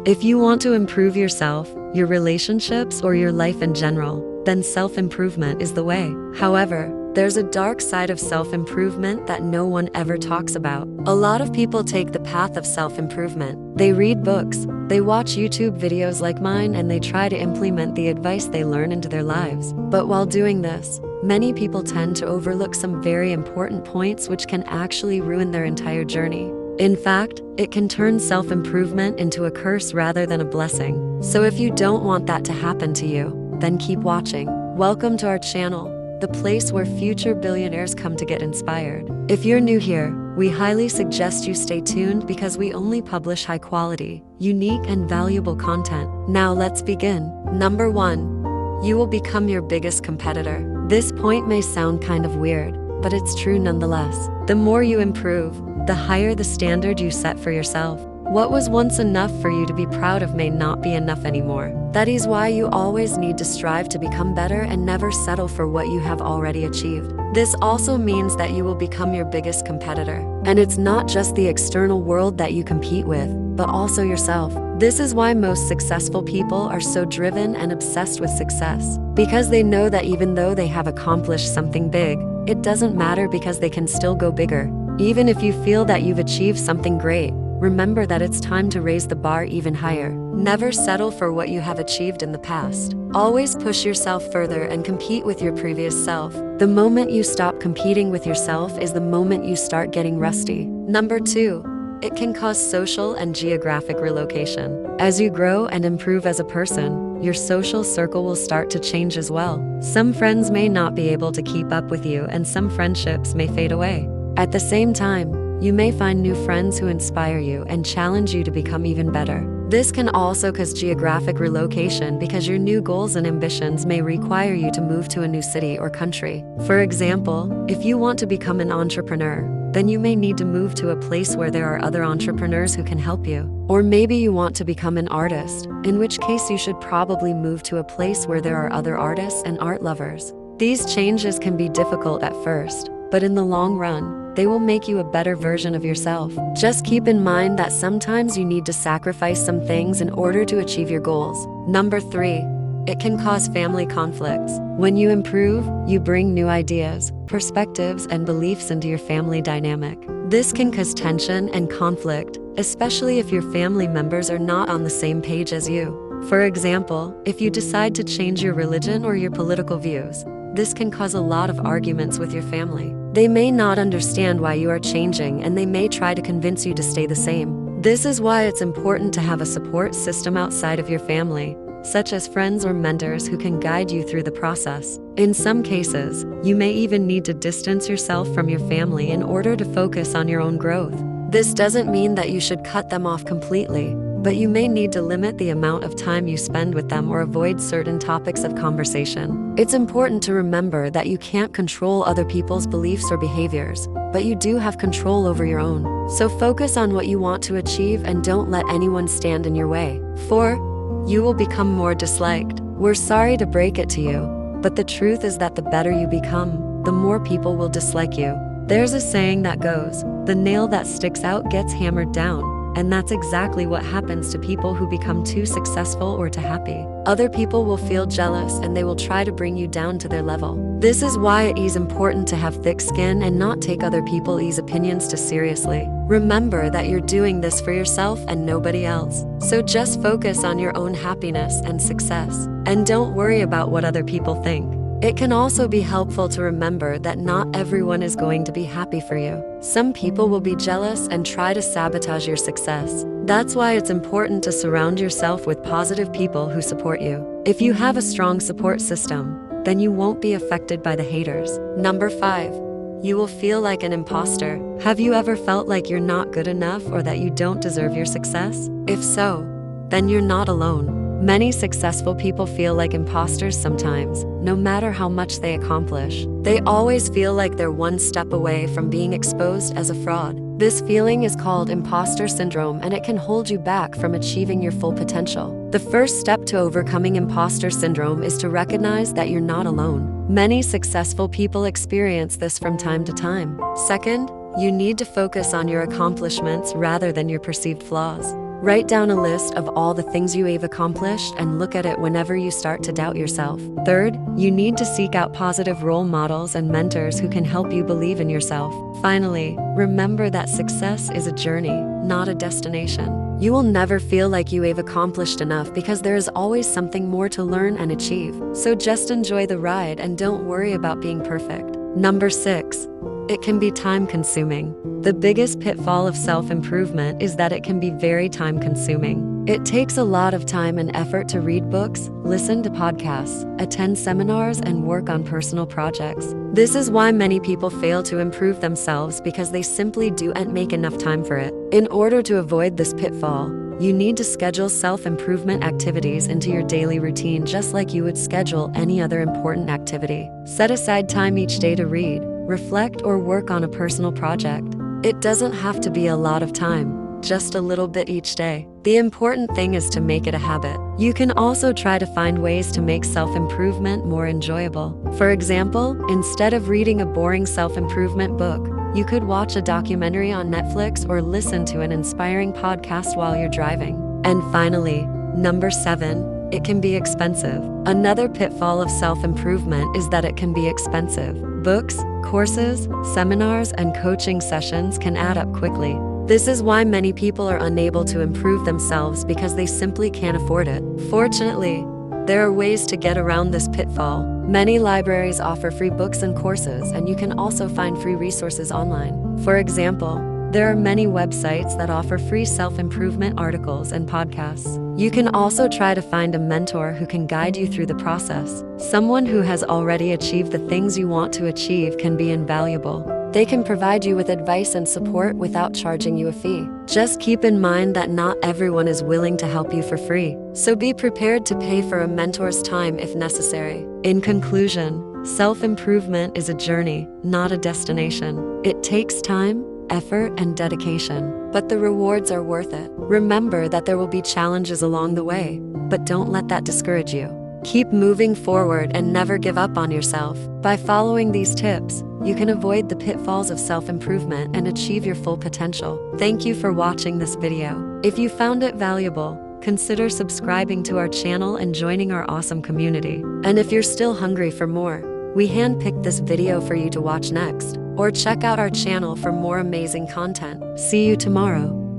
If you want to improve yourself, your relationships, or your life in general, then self-improvement is the way. However, there's a dark side of self-improvement that no one ever talks about. A lot of people take the path of self-improvement. They read books, they watch YouTube videos like mine, and they try to implement the advice they learn into their lives. But while doing this, many people tend to overlook some very important points which can actually ruin their entire journey. In fact, it can turn self-improvement into a curse rather than a blessing. So if you don't want that to happen to you, then keep watching. Welcome to our channel, the place where future billionaires come to get inspired. If you're new here, we highly suggest you stay tuned because we only publish high quality, unique, and valuable content. Now let's begin. Number 1. You will become your biggest competitor. This point may sound kind of weird, but it's true nonetheless. The more you improve, the higher the standard you set for yourself. What was once enough for you to be proud of may not be enough anymore. That is why you always need to strive to become better and never settle for what you have already achieved. This also means that you will become your biggest competitor. And it's not just the external world that you compete with, but also yourself. This is why most successful people are so driven and obsessed with success. Because they know that even though they have accomplished something big, it doesn't matter because they can still go bigger. Even if you feel that you've achieved something great, remember that it's time to raise the bar even higher. Never settle for what you have achieved in the past. Always push yourself further and compete with your previous self. The moment you stop competing with yourself is the moment you start getting rusty. Number 2, it can cause social and geographic relocation. As you grow and improve as a person, your social circle will start to change as well. Some friends may not be able to keep up with you, and some friendships may fade away. At the same time, you may find new friends who inspire you and challenge you to become even better. This can also cause geographic relocation because your new goals and ambitions may require you to move to a new city or country. For example, if you want to become an entrepreneur, then you may need to move to a place where there are other entrepreneurs who can help you. Or maybe you want to become an artist, in which case you should probably move to a place where there are other artists and art lovers. These changes can be difficult at first, but in the long run, they will make you a better version of yourself. Just keep in mind that sometimes you need to sacrifice some things in order to achieve your goals. Number 3, it can cause family conflicts. When you improve, you bring new ideas, perspectives, and beliefs into your family dynamic. This can cause tension and conflict, especially if your family members are not on the same page as you. For example, if you decide to change your religion or your political views, this can cause a lot of arguments with your family. They may not understand why you are changing, and they may try to convince you to stay the same. This is why it's important to have a support system outside of your family, such as friends or mentors who can guide you through the process. In some cases, you may even need to distance yourself from your family in order to focus on your own growth. This doesn't mean that you should cut them off completely, but you may need to limit the amount of time you spend with them or avoid certain topics of conversation. It's important to remember that you can't control other people's beliefs or behaviors, but you do have control over your own. So focus on what you want to achieve and don't let anyone stand in your way. 4, you will become more disliked. We're sorry to break it to you, but the truth is that the better you become, the more people will dislike you. There's a saying that goes, "The nail that sticks out gets hammered down." And that's exactly what happens to people who become too successful or too happy. Other people will feel jealous and they will try to bring you down to their level. This is why it is important to have thick skin and not take other people's opinions too seriously. Remember that you're doing this for yourself and nobody else. So just focus on your own happiness and success, and don't worry about what other people think. It can also be helpful to remember that not everyone is going to be happy for you. Some people will be jealous and try to sabotage your success. That's why it's important to surround yourself with positive people who support you. If you have a strong support system, then you won't be affected by the haters. Number 5, you will feel like an imposter. Have you ever felt like you're not good enough or that you don't deserve your success? If so, then you're not alone. Many successful people feel like imposters sometimes, no matter how much they accomplish. They always feel like they're one step away from being exposed as a fraud. This feeling is called imposter syndrome, and it can hold you back from achieving your full potential. The first step to overcoming imposter syndrome is to recognize that you're not alone. Many successful people experience this from time to time. Second, you need to focus on your accomplishments rather than your perceived flaws. Write down a list of all the things you have accomplished and look at it whenever you start to doubt yourself. Third, you need to seek out positive role models and mentors who can help you believe in yourself. Finally, remember that success is a journey, not a destination. You will never feel like you have accomplished enough because there is always something more to learn and achieve. So just enjoy the ride and don't worry about being perfect. Number 6. It can be time-consuming. The biggest pitfall of self-improvement is that it can be very time-consuming. It takes a lot of time and effort to read books, listen to podcasts, attend seminars, and work on personal projects. This is why many people fail to improve themselves because they simply don't make enough time for it. In order to avoid this pitfall, you need to schedule self-improvement activities into your daily routine just like you would schedule any other important activity. Set aside time each day to read, reflect, or work on a personal project. It doesn't have to be a lot of time, just a little bit each day. The important thing is to make it a habit. You can also try to find ways to make self-improvement more enjoyable. For example, instead of reading a boring self-improvement book, you could watch a documentary on Netflix or listen to an inspiring podcast while you're driving. And finally, number 7, it can be expensive. Another pitfall of self-improvement is that it can be expensive. Books, courses, seminars, and coaching sessions can add up quickly. This is why many people are unable to improve themselves because they simply can't afford it. Fortunately, there are ways to get around this pitfall. Many libraries offer free books and courses, and you can also find free resources online. For example, there are many websites that offer free self-improvement articles and podcasts. You can also try to find a mentor who can guide you through the process. Someone who has already achieved the things you want to achieve can be invaluable. They can provide you with advice and support without charging you a fee. Just keep in mind that not everyone is willing to help you for free, so be prepared to pay for a mentor's time if necessary. In conclusion, self-improvement is a journey, not a destination. It takes time, effort, and dedication, but the rewards are worth it. Remember that there will be challenges along the way, but don't let that discourage you. Keep moving forward and never give up on yourself. By following these tips, you can avoid the pitfalls of self-improvement and achieve your full potential. Thank you for watching this video. If you found it valuable, consider subscribing to our channel and joining our awesome community. And if you're still hungry for more, we handpicked this video for you to watch next. Or check out our channel for more amazing content. See you tomorrow.